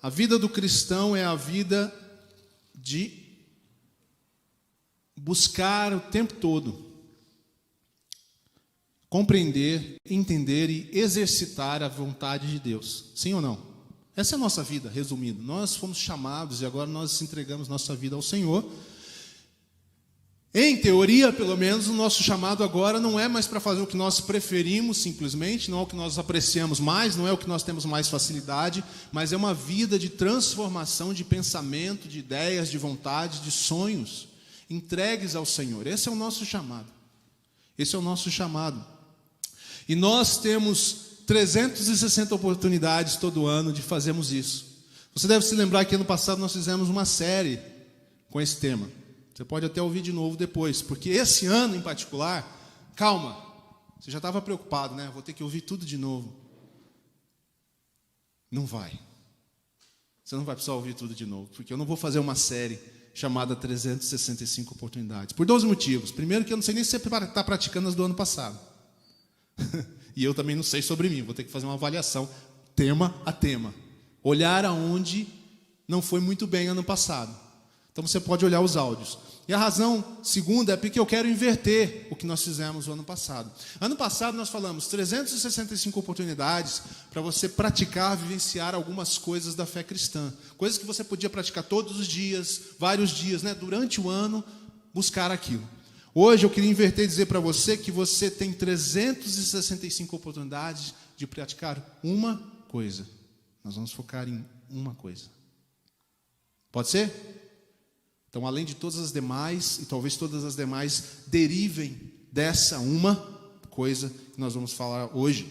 A vida do cristão é a vida de buscar o tempo todo compreender, entender e exercitar a vontade de Deus. Sim ou não? Essa é a nossa vida, resumindo. Nós fomos chamados e agora nós entregamos nossa vida ao Senhor. Em teoria, pelo menos, o nosso chamado agora não é mais para fazer o que nós preferimos, simplesmente, não é o que nós apreciamos mais, não é o que nós temos mais facilidade, mas é uma vida de transformação de pensamento, de ideias, de vontades, de sonhos, entregues ao Senhor. Esse é o nosso chamado. Esse é o nosso chamado. E nós temos 360 oportunidades todo ano de fazermos isso. Você deve se lembrar que ano passado nós fizemos uma série com esse tema. Você pode até ouvir de novo depois, porque esse ano em particular, calma, você já estava preocupado, né? Vou ter que ouvir tudo de novo. Não vai. Você não vai precisar ouvir tudo de novo, porque eu não vou fazer uma série chamada 365 oportunidades. Por 2 motivos. Primeiro, que eu não sei nem se você está praticando as do ano passado. E eu também não sei sobre mim. Vou ter que fazer uma avaliação, tema a tema. Olhar aonde não foi muito bem ano passado. Então você pode olhar os áudios. E a razão segunda é porque eu quero inverter o que nós fizemos no ano passado. Ano passado nós falamos 365 oportunidades para você praticar, vivenciar algumas coisas da fé cristã. Coisas que você podia praticar todos os dias, vários dias, né? Durante o ano, buscar aquilo. Hoje eu queria inverter e dizer para você que você tem 365 oportunidades de praticar uma coisa. Nós vamos focar em uma coisa. Pode ser? Então, além de todas as demais, e talvez todas as demais derivem dessa uma coisa que nós vamos falar hoje.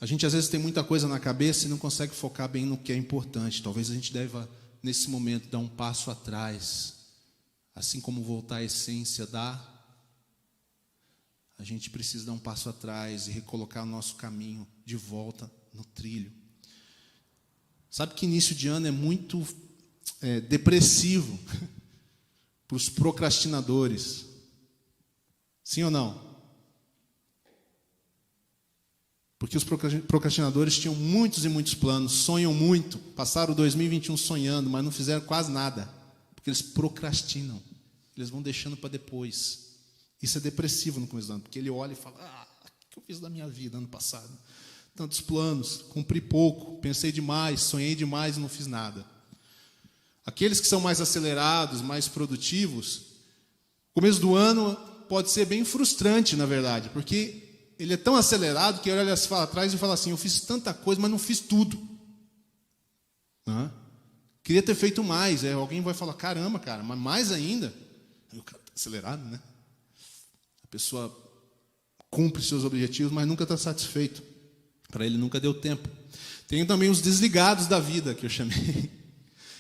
A gente às vezes tem muita coisa na cabeça e não consegue focar bem no que é importante. Talvez a gente deva, nesse momento, dar um passo atrás. Assim como voltar à essência a gente precisa dar um passo atrás e recolocar o nosso caminho de volta no trilho. Sabe que início de ano é muito depressivo para os procrastinadores. Sim ou não? Porque os procrastinadores tinham muitos e muitos planos, sonham muito, passaram o 2021 sonhando, mas não fizeram quase nada. Porque eles procrastinam, eles vão deixando para depois. Isso é depressivo no começo do ano, porque ele olha e fala, o que eu fiz da minha vida ano passado? Tantos planos, cumpri pouco, pensei demais, sonhei demais e não fiz nada. Aqueles que são mais acelerados, mais produtivos, o começo do ano pode ser bem frustrante, na verdade, porque ele é tão acelerado que ele olha atrás e fala assim, eu fiz tanta coisa, mas não fiz tudo. Queria ter feito mais. Alguém vai falar, caramba, cara, mas mais ainda? Aí o cara está acelerado, né? A pessoa cumpre seus objetivos, mas nunca está satisfeito. Para ele nunca deu tempo. Tem também os desligados da vida, que eu chamei,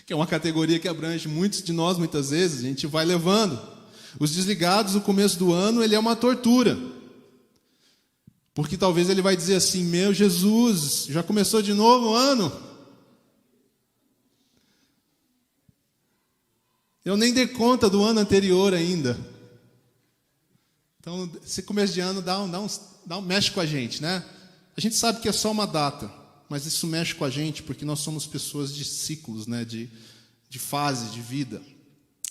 que é uma categoria que abrange muitos de nós, muitas vezes, a gente vai levando. Os desligados, no começo do ano, ele é uma tortura. Porque talvez ele vai dizer assim, meu Jesus, já começou de novo o ano? Eu nem dei conta do ano anterior ainda. Então, esse começo de ano mexe com a gente, né? A gente sabe que é só uma data, mas isso mexe com a gente porque nós somos pessoas de ciclos, né? de fase, de vida.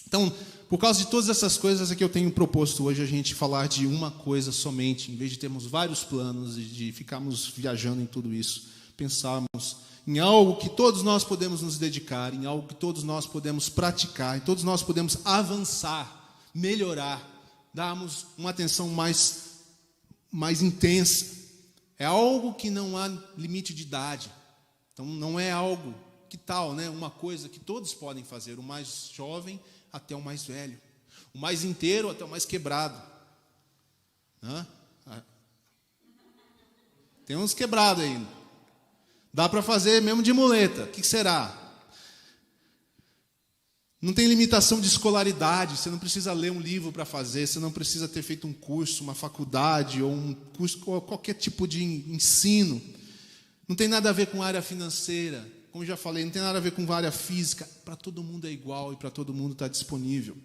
Então, por causa de todas essas coisas é que eu tenho proposto hoje a gente falar de uma coisa somente, em vez de termos vários planos e de ficarmos viajando em tudo isso, pensarmos em algo que todos nós podemos nos dedicar, em algo que todos nós podemos praticar, em todos nós podemos avançar, melhorar, darmos uma atenção mais intensa. É algo que não há limite de idade. Então, não é algo, que tal, né? Uma coisa que todos podem fazer, o mais jovem até o mais velho, o mais inteiro até o mais quebrado. Tem uns quebrados ainda. Dá para fazer mesmo de muleta. O que será? Não tem limitação de escolaridade, você não precisa ler um livro para fazer, você não precisa ter feito um curso, uma faculdade ou um curso, qualquer tipo de ensino. Não tem nada a ver com área financeira, como já falei, não tem nada a ver com área física. Para todo mundo é igual e para todo mundo está disponível.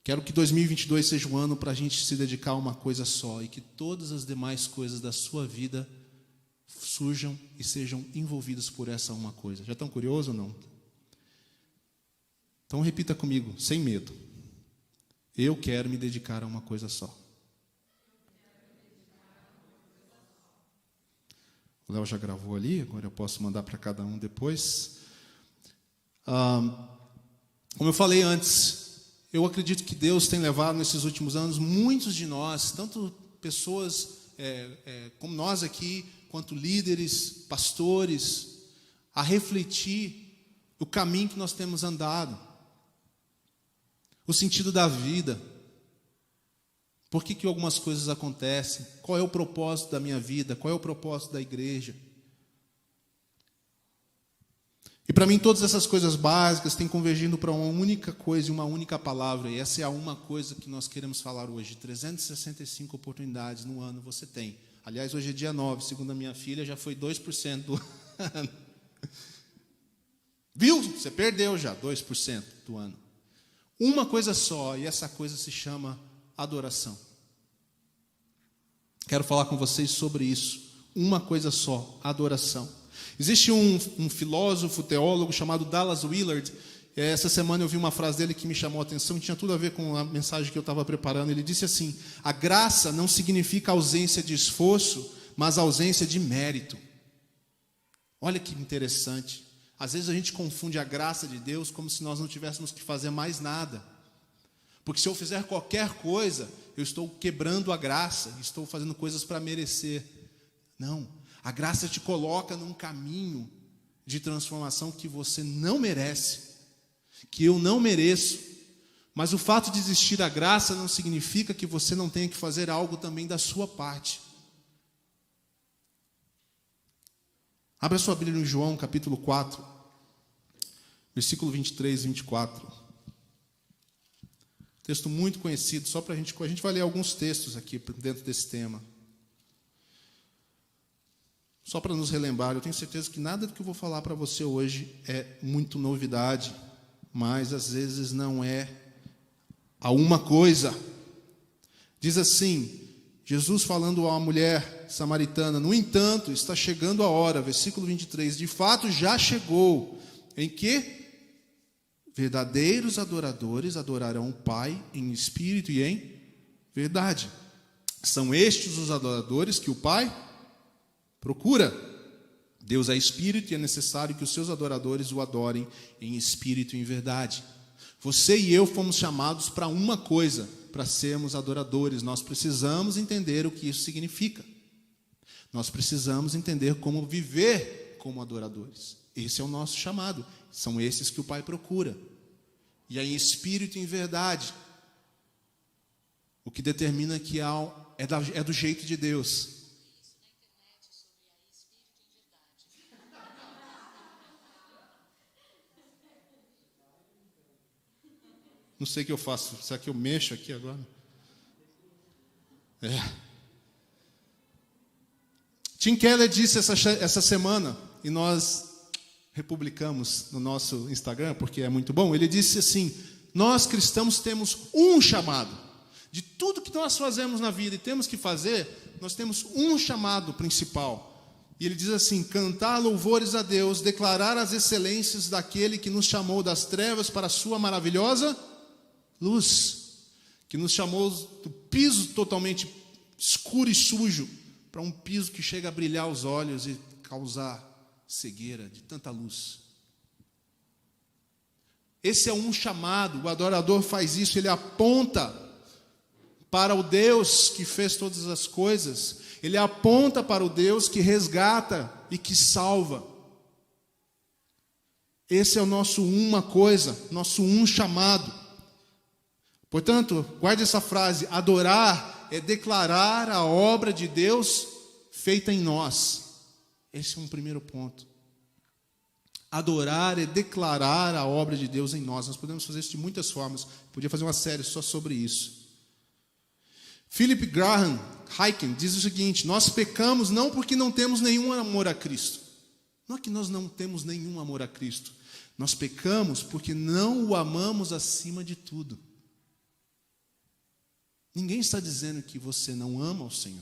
Quero que 2022 seja um ano para a gente se dedicar a uma coisa só e que todas as demais coisas da sua vida surjam e sejam envolvidas por essa uma coisa. Já estão curiosos ou não? Então repita comigo, sem medo. Eu quero me dedicar a uma coisa só. O Léo já gravou ali, agora eu posso mandar para cada um depois. Como eu falei antes, eu acredito que Deus tem levado nesses últimos anos muitos de nós, tanto pessoas como nós aqui, quanto líderes, pastores, a refletir o caminho que nós temos andado, o sentido da vida, por que algumas coisas acontecem, qual é o propósito da minha vida, qual é o propósito da igreja. E para mim todas essas coisas básicas têm convergindo para uma única coisa e uma única palavra, e essa é a uma coisa que nós queremos falar hoje. 365 oportunidades no ano você tem. Aliás, hoje é dia 9, segundo a minha filha, já foi 2% do ano. Viu? Você perdeu já 2% do ano. Uma coisa só, e essa coisa se chama adoração. Quero falar com vocês sobre isso. Uma coisa só, adoração. Existe um filósofo, teólogo chamado Dallas Willard. Essa semana eu vi uma frase dele que me chamou a atenção, tinha tudo a ver com a mensagem que eu estava preparando. Ele disse assim: a graça não significa ausência de esforço, mas ausência de mérito. Olha que interessante. Às vezes a gente confunde a graça de Deus como se nós não tivéssemos que fazer mais nada. Porque se eu fizer qualquer coisa, eu estou quebrando a graça, estou fazendo coisas para merecer. Não, a graça te coloca num caminho de transformação que você não merece, que eu não mereço. Mas o fato de existir a graça não significa que você não tenha que fazer algo também da sua parte. Abra sua Bíblia em João, capítulo 4, versículo 23 e 24. Texto muito conhecido, só para a gente vai ler alguns textos aqui dentro desse tema. Só para nos relembrar, eu tenho certeza que nada do que eu vou falar para você hoje é muito novidade, mas às vezes não é a uma coisa. Diz assim, Jesus falando a uma mulher samaritana: no entanto, está chegando a hora, versículo 23, de fato já chegou, em que verdadeiros adoradores adorarão o Pai em espírito e em verdade. São estes os adoradores que o Pai procura. Deus é espírito e é necessário que os seus adoradores o adorem em espírito e em verdade. Você e eu fomos chamados para uma coisa, para sermos adoradores. Nós precisamos entender o que isso significa. Nós precisamos entender como viver como adoradores. Esse é o nosso chamado. São esses que o Pai procura. E é em espírito e em verdade. O que determina que é do jeito de Deus. Não sei o que eu faço. Será que eu mexo aqui agora? Tim Keller disse essa semana, e nós republicamos no nosso Instagram, porque é muito bom. Ele disse assim: nós cristãos temos um chamado. De tudo que nós fazemos na vida e temos que fazer, nós temos um chamado principal. E ele diz assim: cantar louvores a Deus, declarar as excelências daquele que nos chamou das trevas para a sua maravilhosa luz, que nos chamou do piso totalmente escuro e sujo para um piso que chega a brilhar os olhos e causar cegueira de tanta luz. Esse é um chamado. O adorador faz isso, ele aponta para o Deus que fez todas as coisas, ele aponta para o Deus que resgata e que salva. Esse é o nosso uma coisa, nosso um chamado. Portanto, guarde essa frase: adorar é declarar a obra de Deus feita em nós. Esse é um primeiro ponto. Adorar é declarar a obra de Deus em nós. Nós podemos fazer isso de muitas formas. Podia fazer uma série só sobre isso. Philip Graham Hyken diz o seguinte: nós pecamos não porque não temos nenhum amor a Cristo. Não é que nós não temos nenhum amor a Cristo. Nós pecamos porque não o amamos acima de tudo. Ninguém está dizendo que você não ama o Senhor,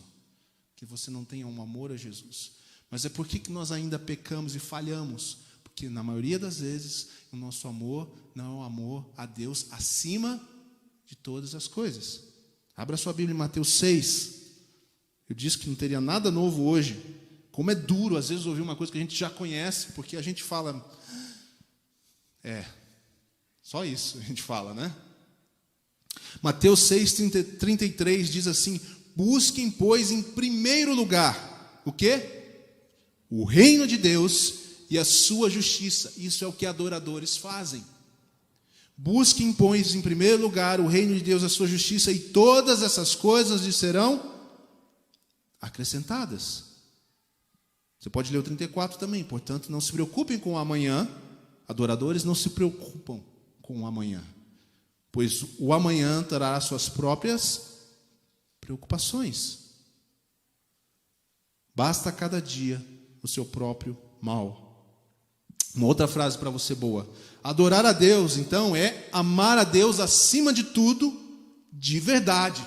que você não tenha um amor a Jesus. Mas é por que nós ainda pecamos e falhamos? Porque na maioria das vezes o nosso amor não é um amor a Deus acima de todas as coisas. Abra sua Bíblia em Mateus 6. Eu disse que não teria nada novo hoje. Como é duro às vezes ouvir uma coisa que a gente já conhece, porque a gente fala, só isso a gente fala, né? Mateus 6:33 diz assim: busquem, pois, em primeiro lugar, o quê? O reino de Deus e a sua justiça. Isso é o que adoradores fazem. Busquem, pois, em primeiro lugar o reino de Deus e a sua justiça, e todas essas coisas lhes serão acrescentadas. Você pode ler o 34 também. Portanto, não se preocupem com o amanhã. Adoradores não se preocupam com o amanhã, pois o amanhã trará suas próprias preocupações. Basta cada dia o seu próprio mal. Uma outra frase para você boa. Adorar a Deus, então, é amar a Deus acima de tudo, de verdade,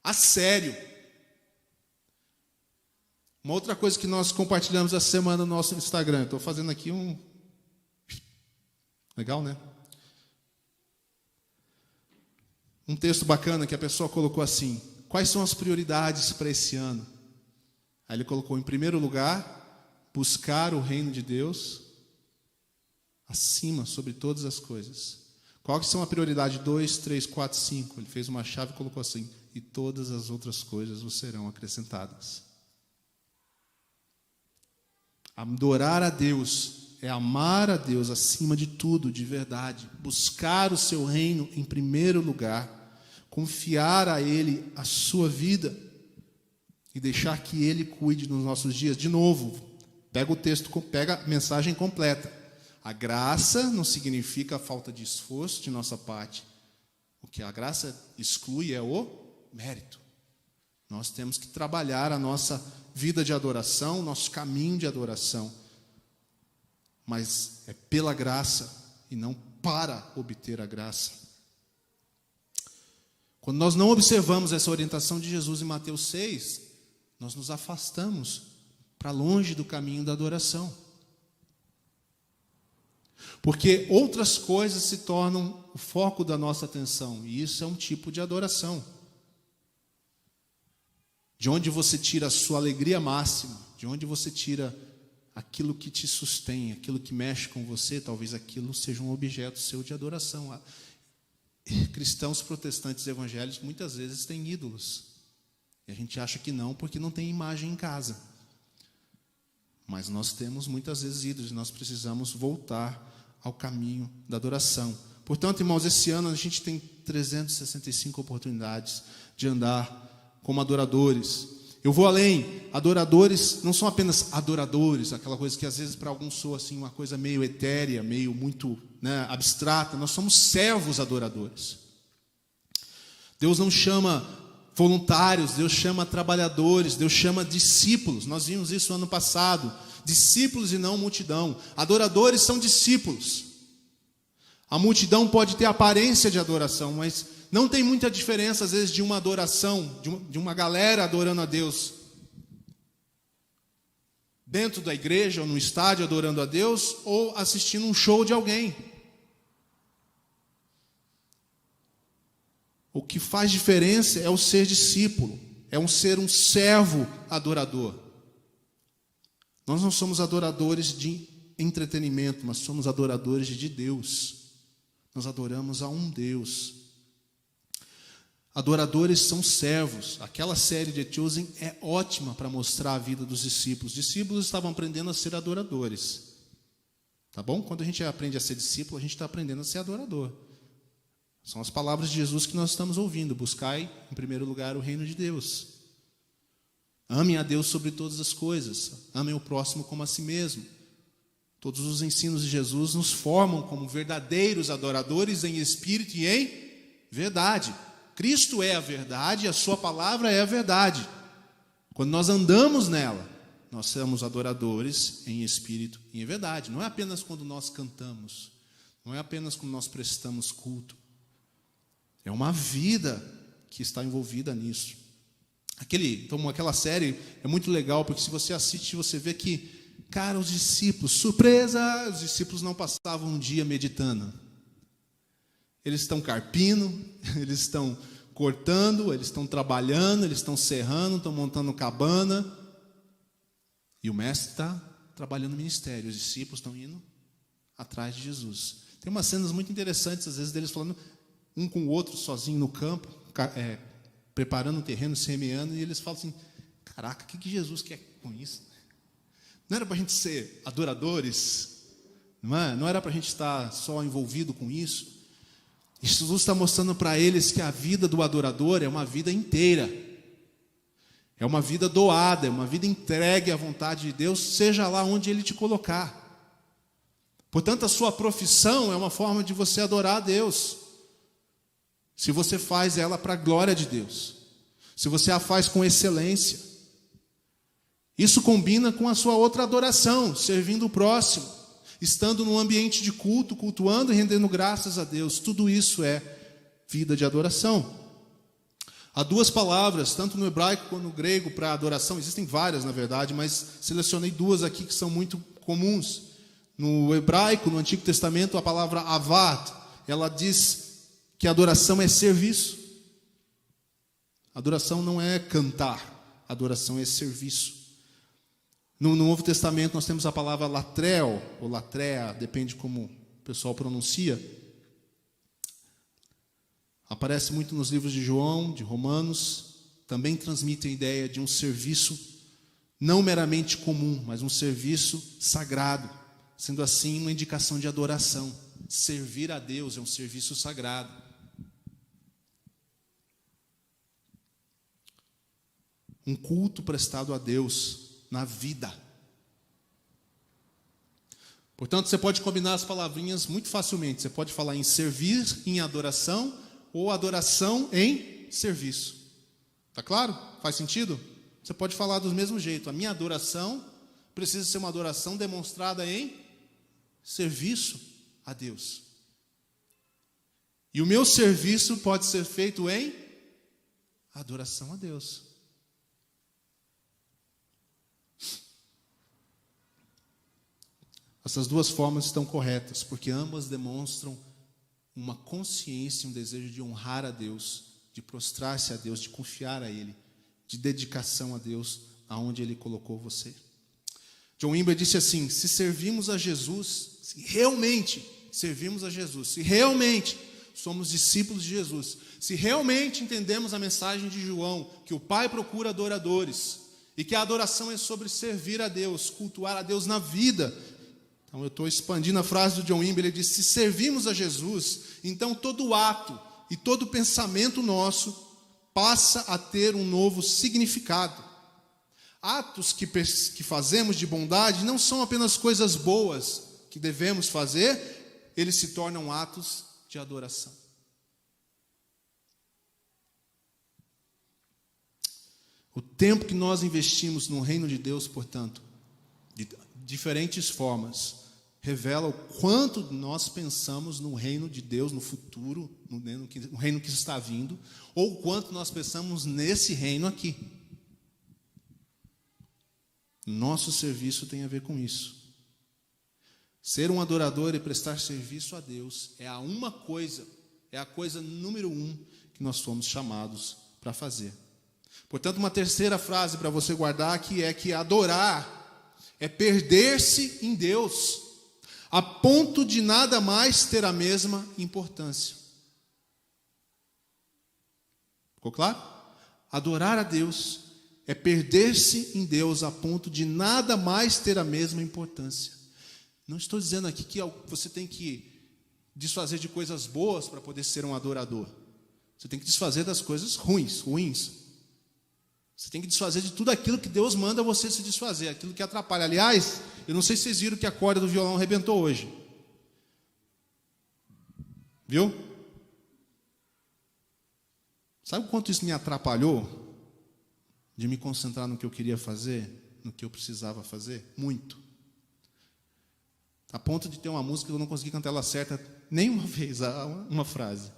a sério. Uma outra coisa que nós compartilhamos essa semana no nosso Instagram. Estou fazendo aqui um... Legal, né? Um texto bacana que a pessoa colocou assim: quais são as prioridades para esse ano? Aí ele colocou, em primeiro lugar, buscar o reino de Deus acima, sobre todas as coisas. Qual que são a prioridade 2, 3, 4, 5? Ele fez uma chave e colocou assim: e todas as outras coisas vos serão acrescentadas. Adorar a Deus é amar a Deus acima de tudo, de verdade. Buscar o seu reino em primeiro lugar. Confiar a Ele a sua vida. E deixar que Ele cuide nos nossos dias. De novo, pega o texto, pega a mensagem completa. A graça não significa a falta de esforço de nossa parte. O que a graça exclui é o mérito. Nós temos que trabalhar a nossa vida de adoração, nosso caminho de adoração. Mas é pela graça e não para obter a graça. Quando nós não observamos essa orientação de Jesus em Mateus 6, nós nos afastamos para longe do caminho da adoração. Porque outras coisas se tornam o foco da nossa atenção, e isso é um tipo de adoração. De onde você tira a sua alegria máxima, de onde você tira aquilo que te sustém, aquilo que mexe com você, talvez aquilo seja um objeto seu de adoração. Cristãos protestantes evangélicos muitas vezes têm ídolos. E a gente acha que não, porque não tem imagem em casa. Mas nós temos muitas vezes ídolos, e nós precisamos voltar ao caminho da adoração. Portanto, irmãos, esse ano a gente tem 365 oportunidades de andar como adoradores. Eu vou além. Adoradores não são apenas adoradores, aquela coisa que às vezes para alguns soa assim uma coisa meio etérea, meio muito, abstrata. Nós somos servos adoradores. Deus não chama voluntários, Deus chama trabalhadores, Deus chama discípulos. Nós vimos isso ano passado. Discípulos e não multidão. Adoradores são discípulos. A multidão pode ter aparência de adoração, mas não tem muita diferença, às vezes, de uma adoração, de uma galera adorando a Deus dentro da igreja ou no estádio adorando a Deus, ou assistindo um show de alguém. O que faz diferença é o ser discípulo, é ser um servo adorador. Nós não somos adoradores de entretenimento, mas somos adoradores de Deus. Nós adoramos a um Deus. Adoradores são servos. Aquela série de The Chosen é ótima para mostrar a vida dos discípulos. Os discípulos estavam aprendendo a ser adoradores. Tá bom? Quando a gente aprende a ser discípulo, a gente está aprendendo a ser adorador. São as palavras de Jesus que nós estamos ouvindo. Buscai, em primeiro lugar, o reino de Deus. Amem a Deus sobre todas as coisas. Amem o próximo como a si mesmo. Todos os ensinos de Jesus nos formam como verdadeiros adoradores em espírito e em verdade. Cristo é a verdade e a sua palavra é a verdade. Quando nós andamos nela, nós somos adoradores em espírito e em verdade. Não é apenas quando nós cantamos, não é apenas quando nós prestamos culto. É uma vida que está envolvida nisso. Então, aquela série é muito legal, porque se você assiste, você vê que, cara, os discípulos, surpresa, os discípulos não passavam um dia meditando. Eles estão carpindo, eles estão cortando, eles estão trabalhando, eles estão serrando, estão montando cabana. E o mestre está trabalhando no ministério, os discípulos estão indo atrás de Jesus. Tem umas cenas muito interessantes, às vezes, deles falando um com o outro, sozinho no campo, preparando um terreno, semeando, e eles falam assim, caraca, o que Jesus quer com isso? Não era para a gente ser adoradores? Não era para a gente estar só envolvido com isso? E Jesus está mostrando para eles que a vida do adorador é uma vida inteira. É uma vida doada, é uma vida entregue à vontade de Deus, seja lá onde Ele te colocar. Portanto, a sua profissão é uma forma de você adorar a Deus. Se você faz ela para a glória de Deus. Se você a faz com excelência. Isso combina com a sua outra adoração, servindo o próximo, estando num ambiente de culto, cultuando e rendendo graças a Deus. Tudo isso é vida de adoração. Há duas palavras, tanto no hebraico quanto no grego, para adoração. Existem várias, na verdade, mas selecionei duas aqui que são muito comuns. No hebraico, no Antigo Testamento, a palavra avad, ela diz que adoração é serviço. Adoração não é cantar, adoração é serviço. No Novo Testamento nós temos a palavra latreo, ou latrea, depende como o pessoal pronuncia. Aparece muito nos livros de João, de Romanos, também transmite a ideia de um serviço não meramente comum, mas um serviço sagrado, sendo assim uma indicação de adoração. Servir a Deus é um serviço sagrado. Um culto prestado a Deus na vida. Portanto, você pode combinar as palavrinhas muito facilmente. Você pode falar em servir em adoração ou adoração em serviço. Está claro? Faz sentido? Você pode falar do mesmo jeito. A minha adoração precisa ser uma adoração demonstrada em serviço a Deus. E o meu serviço pode ser feito em adoração a Deus. Essas duas formas estão corretas, porque ambas demonstram uma consciência, um desejo de honrar a Deus, de prostrar-se a Deus, de confiar a Ele, de dedicação a Deus, aonde Ele colocou você. John Wimber disse assim, se servimos a Jesus, se realmente servimos a Jesus, se realmente somos discípulos de Jesus, se realmente entendemos a mensagem de João, que o Pai procura adoradores, e que a adoração é sobre servir a Deus, cultuar a Deus na vida. Então eu estou expandindo a frase do John Wimber, ele diz, se servimos a Jesus, então todo ato e todo pensamento nosso passa a ter um novo significado. Atos que fazemos de bondade não são apenas coisas boas que devemos fazer, eles se tornam atos de adoração. O tempo que nós investimos no reino de Deus, portanto, de diferentes formas, revela o quanto nós pensamos no reino de Deus no futuro, no reino que está vindo, ou o quanto nós pensamos nesse reino aqui. Nosso serviço tem a ver com isso. Ser um adorador e prestar serviço a Deus é a coisa número 1 que nós fomos chamados para fazer. Portanto, uma terceira frase para você guardar aqui é que adorar é perder-se em Deus, a ponto de nada mais ter a mesma importância. Ficou claro? Adorar a Deus é perder-se em Deus a ponto de nada mais ter a mesma importância. Não estou dizendo aqui que você tem que desfazer de coisas boas para poder ser um adorador. Você tem que desfazer das coisas ruins. Você tem que desfazer de tudo aquilo que Deus manda você se desfazer, aquilo que atrapalha. Aliás, eu não sei se vocês viram que a corda do violão arrebentou hoje. Viu? Sabe o quanto isso me atrapalhou de me concentrar no que eu queria fazer, no que eu precisava fazer? Muito. A ponto de ter uma música que eu não consegui cantar ela certa nenhuma vez, uma frase.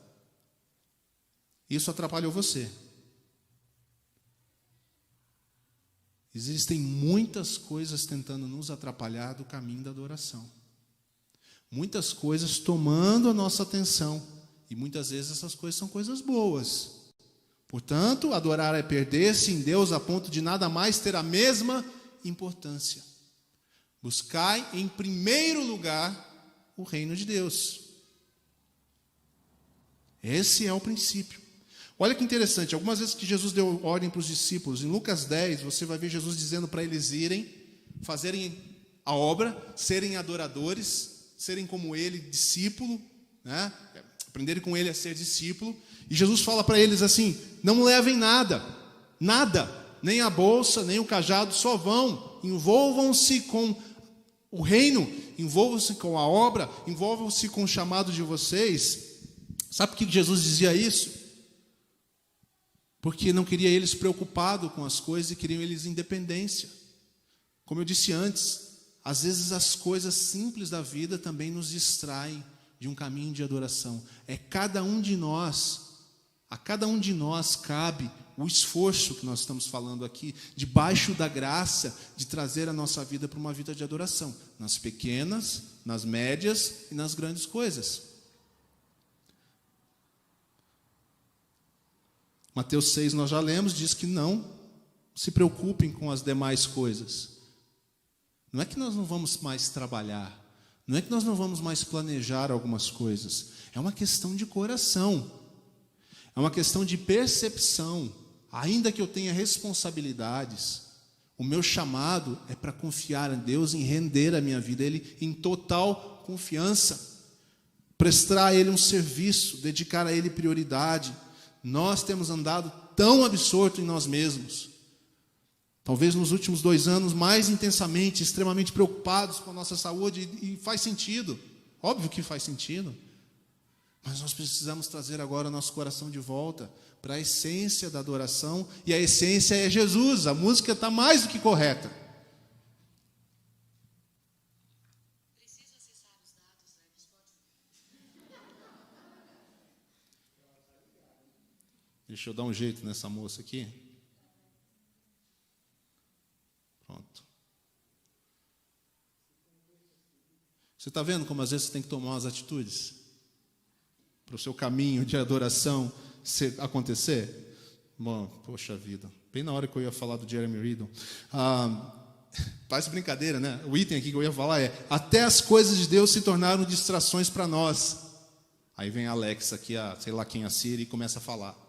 Isso atrapalhou você. Existem muitas coisas tentando nos atrapalhar do caminho da adoração. Muitas coisas tomando a nossa atenção. E muitas vezes essas coisas são coisas boas. Portanto, adorar é perder-se em Deus a ponto de nada mais ter a mesma importância. Buscai em primeiro lugar o reino de Deus. Esse é o princípio. Olha que interessante, algumas vezes que Jesus deu ordem para os discípulos, em Lucas 10, você vai ver Jesus dizendo para eles irem, fazerem a obra, serem adoradores, serem como ele, discípulo, né? Aprenderem com ele a ser discípulo. E Jesus fala para eles assim: não levem nada, nem a bolsa, nem o cajado, só vão, envolvam-se com o reino, envolvam-se com a obra, envolvam-se com o chamado de vocês. Sabe por que Jesus dizia isso? Porque não queria eles preocupados com as coisas e queriam eles independência. Como eu disse antes, às vezes as coisas simples da vida também nos distraem de um caminho de adoração. A cada um de nós cabe o esforço que nós estamos falando aqui, debaixo da graça de trazer a nossa vida para uma vida de adoração, nas pequenas, nas médias e nas grandes coisas. Mateus 6, nós já lemos, diz que não se preocupem com as demais coisas. Não é que nós não vamos mais trabalhar, não é que nós não vamos mais planejar algumas coisas, é uma questão de coração, é uma questão de percepção. Ainda que eu tenha responsabilidades, o meu chamado é para confiar em Deus, em render a minha vida a Ele em total confiança, prestar a Ele um serviço, dedicar a Ele prioridade. Nós temos andado tão absorto em nós mesmos, talvez nos últimos 2 anos, mais intensamente, extremamente preocupados com a nossa saúde, e faz sentido, óbvio que faz sentido, mas nós precisamos trazer agora o nosso coração de volta para a essência da adoração, e a essência é Jesus. A música está mais do que correta. Preciso acessar os dados da Spotify. Deixa eu dar um jeito nessa moça aqui. Pronto. Você está vendo como às vezes você tem que tomar umas atitudes para o seu caminho de adoração acontecer? Bom, poxa vida, bem na hora que eu ia falar do Jeremy Riddle. Parece brincadeira, né? O item aqui que eu ia falar é: até as coisas de Deus se tornaram distrações para nós. Aí vem a Alexa aqui, sei lá quem, a Siri, e começa a falar.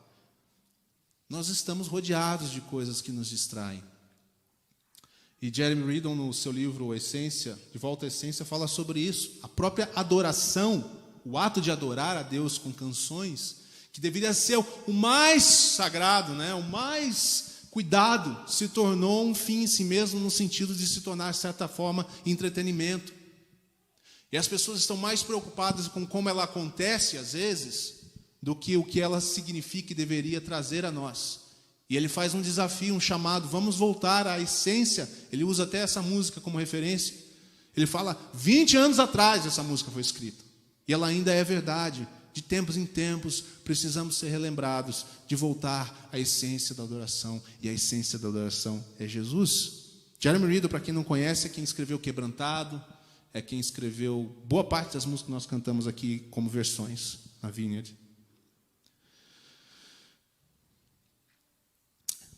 Nós estamos rodeados de coisas que nos distraem. E Jeremy Riddle, no seu livro Essência, De Volta à Essência, fala sobre isso. A própria adoração, o ato de adorar a Deus com canções, que deveria ser o mais sagrado, né, o mais cuidado, se tornou um fim em si mesmo, no sentido de se tornar, de certa forma, entretenimento. E as pessoas estão mais preocupadas com como ela acontece, às vezes, do que o que ela significa e deveria trazer a nós. E ele faz um desafio, um chamado: vamos voltar à essência. Ele usa até essa música como referência. Ele fala, 20 anos atrás essa música foi escrita. E ela ainda é verdade. De tempos em tempos, precisamos ser relembrados de voltar à essência da adoração. E a essência da adoração é Jesus. Jeremy Riddle, para quem não conhece, é quem escreveu Quebrantado, é quem escreveu boa parte das músicas que nós cantamos aqui como versões na Vineyard.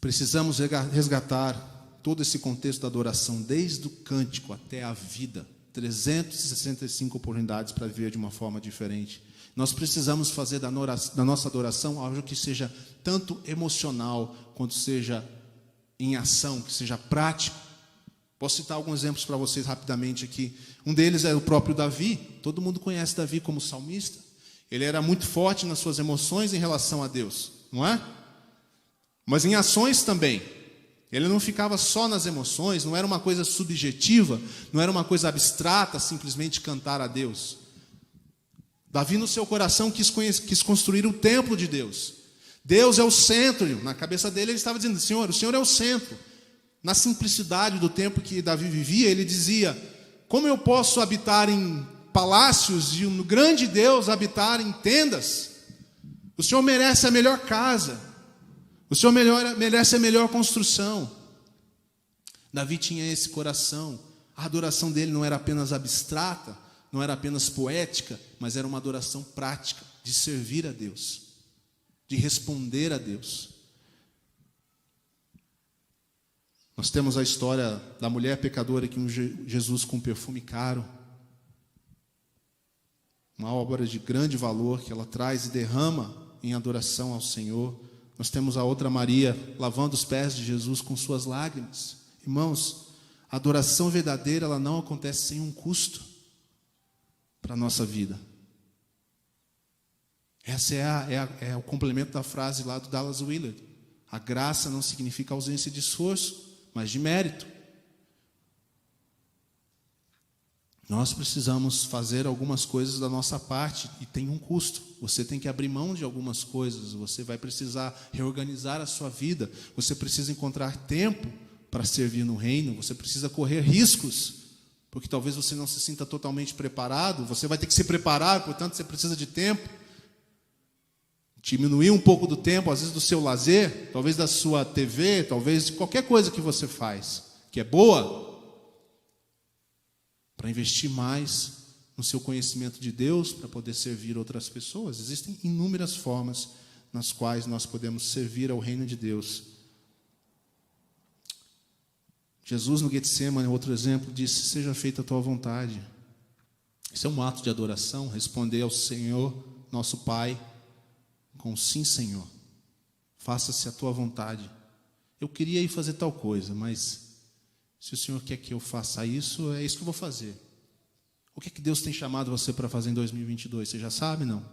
Precisamos resgatar todo esse contexto da adoração, desde o cântico até a vida. 365 oportunidades para viver de uma forma diferente. Nós precisamos fazer da nossa adoração algo que seja tanto emocional, quanto seja em ação, que seja prático. Posso citar alguns exemplos para vocês rapidamente aqui. Um deles é o próprio Davi. Todo mundo conhece Davi como salmista. Ele era muito forte nas suas emoções em relação a Deus, não é? Mas em ações também. Ele não ficava só nas emoções, não era uma coisa subjetiva, não era uma coisa abstrata, simplesmente cantar a Deus. Davi, no seu coração, quis construir o templo de Deus. Deus é o centro. Na cabeça dele, ele estava dizendo: Senhor, o Senhor é o centro. Na simplicidade do tempo que Davi vivia, ele dizia: como eu posso habitar em palácios e um grande Deus habitar em tendas? O Senhor merece a melhor casa. O Senhor merece a melhor construção. Davi tinha esse coração. A adoração dele não era apenas abstrata, não era apenas poética, mas era uma adoração prática, de servir a Deus, de responder a Deus. Nós temos a história da mulher pecadora que ungiu Jesus com perfume caro. Uma obra de grande valor que ela traz e derrama em adoração ao Senhor. Nós temos a outra Maria lavando os pés de Jesus com suas lágrimas. Irmãos, a adoração verdadeira, ela não acontece sem um custo para a nossa vida. Essa é o complemento da frase lá do Dallas Willard. A graça não significa ausência de esforço, mas de mérito. Nós precisamos fazer algumas coisas da nossa parte e tem um custo. Você tem que abrir mão de algumas coisas, você vai precisar reorganizar a sua vida, você precisa encontrar tempo para servir no reino, você precisa correr riscos, porque talvez você não se sinta totalmente preparado, você vai ter que se preparar, portanto você precisa de tempo. Diminuir um pouco do tempo, às vezes do seu lazer, talvez da sua TV, talvez de qualquer coisa que você faz, que é boa, para investir mais no seu conhecimento de Deus, para poder servir outras pessoas. Existem inúmeras formas nas quais nós podemos servir ao reino de Deus. Jesus no Getsemane, outro exemplo, disse: seja feita a tua vontade. Isso é um ato de adoração, responder ao Senhor, nosso Pai, com sim, Senhor, faça-se a tua vontade. Eu queria ir fazer tal coisa, mas se o Senhor quer que eu faça isso, é isso que eu vou fazer. O que é que Deus tem chamado você para fazer em 2022? Você já sabe, não?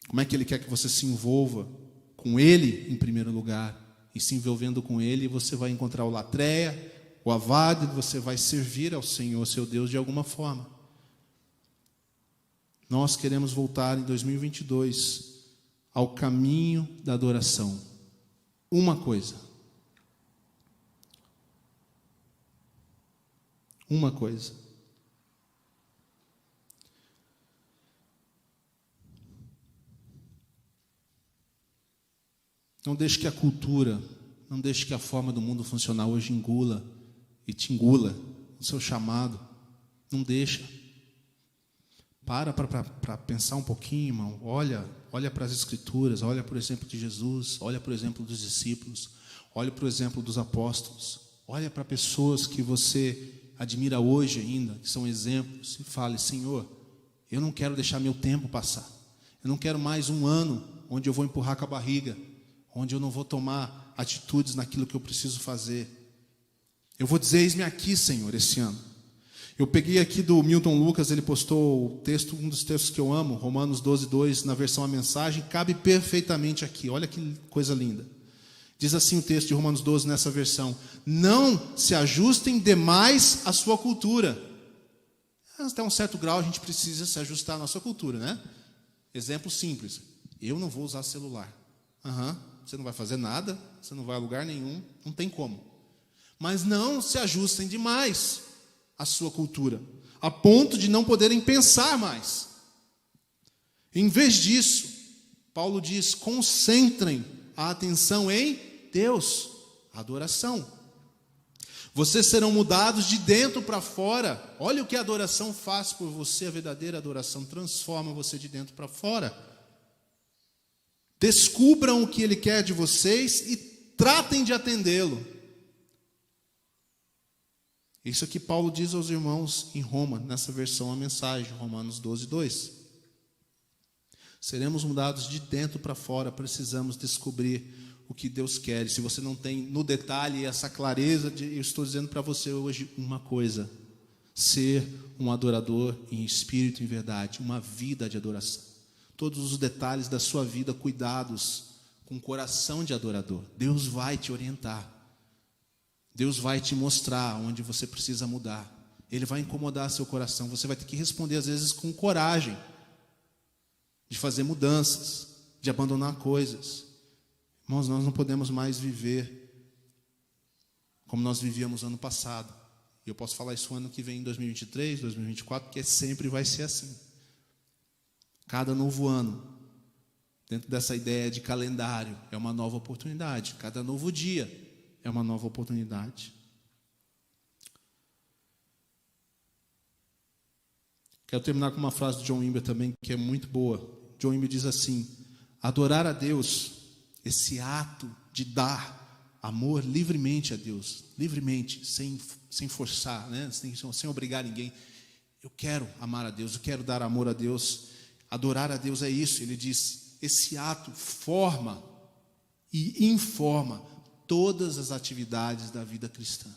Como é que Ele quer que você se envolva com Ele em primeiro lugar? E se envolvendo com Ele, você vai encontrar o latreia, o avado, e você vai servir ao Senhor, seu Deus, de alguma forma. Nós queremos voltar em 2022 ao caminho da adoração. Uma coisa. Uma coisa. Não deixe que a cultura, não deixe que a forma do mundo funcionar hoje engula e te engula o seu chamado. Não deixa. Para pensar um pouquinho, irmão. Olha para as Escrituras, olha para o exemplo de Jesus, olha para o exemplo dos discípulos, olha para o exemplo dos apóstolos, olha para pessoas que você admira hoje ainda, que são exemplos, e fale: Senhor, eu não quero deixar meu tempo passar. Eu não quero mais um ano onde eu vou empurrar com a barriga, onde eu não vou tomar atitudes naquilo que eu preciso fazer. Eu vou dizer: eis-me aqui, Senhor, esse ano. Eu peguei aqui do Milton Lucas, ele postou o texto, um dos textos que eu amo, Romanos 12:2, na versão A Mensagem, cabe perfeitamente aqui. Olha que coisa linda. Diz assim o texto de Romanos 12 nessa versão: não se ajustem demais à sua cultura. Até um certo grau a gente precisa se ajustar à nossa cultura, né? Exemplo simples: eu não vou usar celular. Você não vai fazer nada, você não vai a lugar nenhum, não tem como. Mas não se ajustem demais à sua cultura, a ponto de não poderem pensar mais. Em vez disso, Paulo diz: concentrem a atenção em Deus, a adoração. Vocês serão mudados de dentro para fora. Olha o que a adoração faz por você. A verdadeira adoração transforma você de dentro para fora. Descubram o que Ele quer de vocês e tratem de atendê-lo. Isso é que Paulo diz aos irmãos em Roma, nessa versão A Mensagem, Romanos 12:2. Seremos mudados de dentro para fora, precisamos descobrir o que Deus quer. E se você não tem no detalhe essa clareza, eu estou dizendo para você hoje uma coisa: ser um adorador em espírito e em verdade, uma vida de adoração. Todos os detalhes da sua vida cuidados com o coração de adorador. Deus vai te orientar. Deus vai te mostrar onde você precisa mudar. Ele vai incomodar seu coração. Você vai ter que responder às vezes com coragem de fazer mudanças, de abandonar coisas. Irmãos, nós não podemos mais viver como nós vivíamos ano passado. E eu posso falar isso ano que vem, em 2023, 2024, porque sempre vai ser assim. Cada novo ano, dentro dessa ideia de calendário, é uma nova oportunidade. Cada novo dia é uma nova oportunidade. Quero terminar com uma frase de John Wimber também, que é muito boa. John Wimber diz assim: adorar a Deus, esse ato de dar amor livremente a Deus, livremente, sem forçar, né? sem obrigar ninguém. Eu quero amar a Deus, eu quero dar amor a Deus. Adorar a Deus é isso. Ele diz, esse ato forma e informa todas as atividades da vida cristã.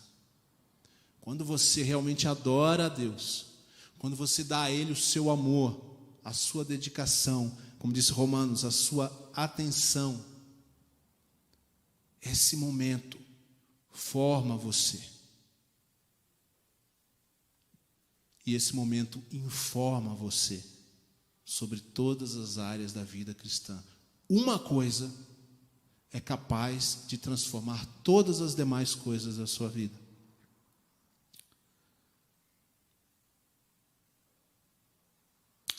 Quando você realmente adora a Deus, quando você dá a Ele o seu amor, a sua dedicação, como disse Romanos, a sua atenção, esse momento forma você. E esse momento informa você sobre todas as áreas da vida cristã. Uma coisa é capaz de transformar todas as demais coisas da sua vida.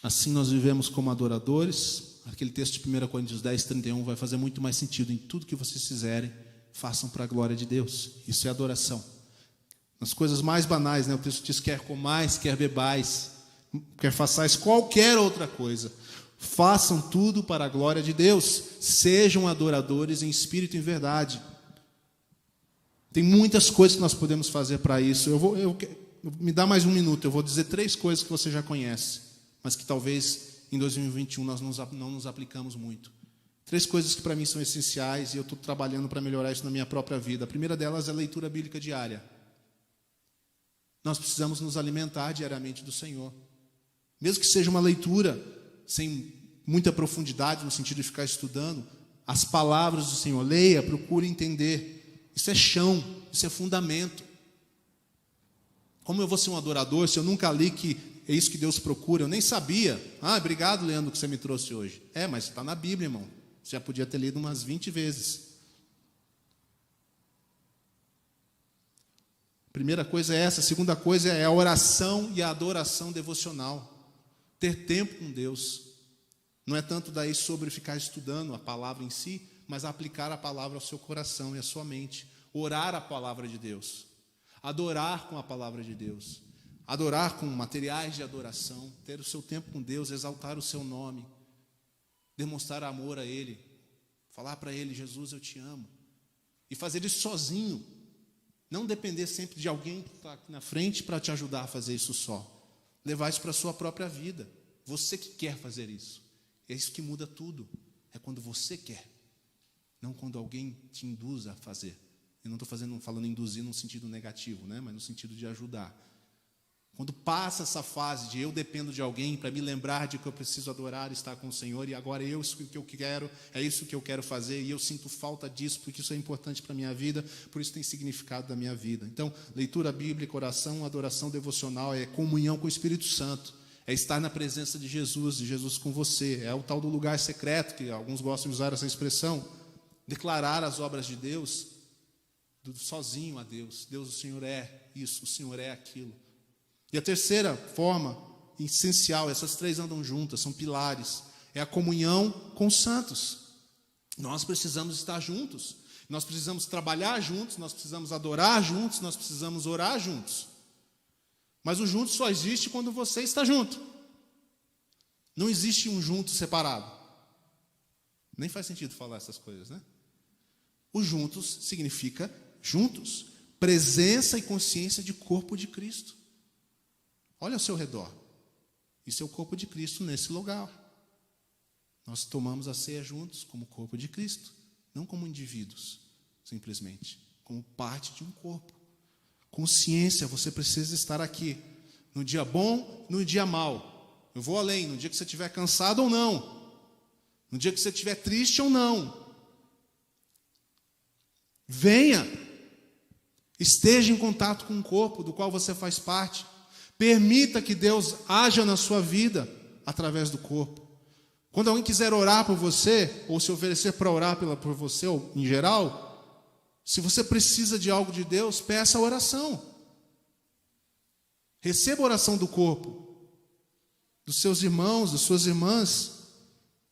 Assim nós vivemos como adoradores. Aquele texto de 1 Coríntios 10, 31 vai fazer muito mais sentido. Em tudo que vocês fizerem, façam para a glória de Deus. Isso é adoração. Nas coisas mais banais, né? O texto diz, quer comais, quer bebais, quer façais qualquer outra coisa, façam tudo para a glória de Deus. Sejam adoradores em espírito e em verdade. Tem muitas coisas que nós podemos fazer para isso. Me dá mais um minuto, eu vou dizer 3 coisas que você já conhece, mas que talvez em 2021 nós não nos aplicamos muito. 3 coisas que para mim são essenciais e eu estou trabalhando para melhorar isso na minha própria vida. A primeira delas é a leitura bíblica diária. Nós precisamos nos alimentar diariamente do Senhor. Mesmo que seja uma leitura sem muita profundidade, no sentido de ficar estudando, as palavras do Senhor, leia, procure entender. Isso é chão, isso é fundamento. Como eu vou ser um adorador se eu nunca li que é isso que Deus procura? Eu nem sabia. Obrigado, Leandro, que você me trouxe hoje. Mas está na Bíblia, irmão. Você já podia ter lido umas 20 vezes. Primeira coisa é essa. A segunda coisa é a oração e a adoração devocional. Ter tempo com Deus. Não é tanto daí sobre ficar estudando a palavra em si, mas aplicar a palavra ao seu coração e à sua mente. Orar a palavra de Deus. Adorar com a palavra de Deus. Adorar com materiais de adoração. Ter o seu tempo com Deus, exaltar o seu nome. Demonstrar amor a Ele. Falar para Ele, Jesus, eu te amo. E fazer isso sozinho. Não depender sempre de alguém que está aqui na frente para te ajudar a fazer isso só. Levar isso para a sua própria vida. Você que quer fazer isso. É isso que muda tudo. É quando você quer. Não quando alguém te induz a fazer. Eu não estou falando induzir num sentido negativo, né? Mas no sentido de ajudar. Quando passa essa fase de eu dependo de alguém para me lembrar de que eu preciso adorar e estar com o Senhor, e agora isso que eu quero, é isso que eu quero fazer, e eu sinto falta disso, porque isso é importante para a minha vida, por isso tem significado da minha vida. Então, leitura bíblica, oração, adoração devocional, é comunhão com o Espírito Santo, é estar na presença de Jesus com você, é o tal do lugar secreto, que alguns gostam de usar essa expressão, declarar as obras de Deus, sozinho a Deus. Deus, o Senhor é isso, o Senhor é aquilo. E a terceira forma, essencial, essas 3 andam juntas, são pilares, é a comunhão com os santos. Nós precisamos estar juntos, nós precisamos trabalhar juntos, nós precisamos adorar juntos, nós precisamos orar juntos. Mas o junto só existe quando você está junto. Não existe um junto separado. Nem faz sentido falar essas coisas, né? O juntos significa juntos, presença e consciência de corpo de Cristo. Olha ao seu redor. Isso é o corpo de Cristo nesse lugar. Nós tomamos a ceia juntos como corpo de Cristo, não como indivíduos, simplesmente, como parte de um corpo. Consciência, você precisa estar aqui, no dia bom, no dia mau. Eu vou além, no dia que você estiver cansado ou não, no dia que você estiver triste ou não. Venha, esteja em contato com o corpo do qual você faz parte. Permita que Deus haja na sua vida através do corpo. Quando alguém quiser orar por você, ou se oferecer para orar por você, ou em geral, se você precisa de algo de Deus, peça a oração. Receba a oração do corpo. dos seus irmãos, das suas irmãs.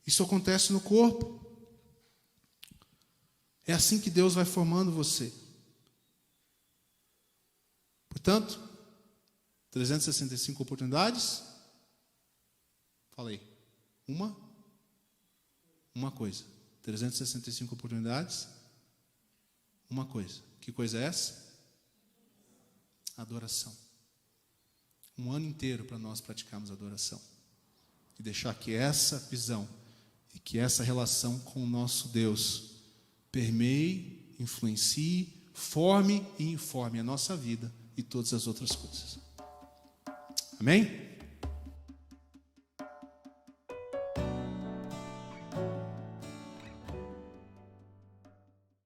Isso acontece no corpo. É assim que Deus vai formando você. Portanto, 365 oportunidades. Falei. Uma coisa. 365 oportunidades. Uma coisa. Que coisa é essa? Adoração. Um ano inteiro para nós praticarmos adoração. E deixar que essa visão e que essa relação com o nosso Deus permeie, influencie, forme e informe a nossa vida e todas as outras coisas. Amém?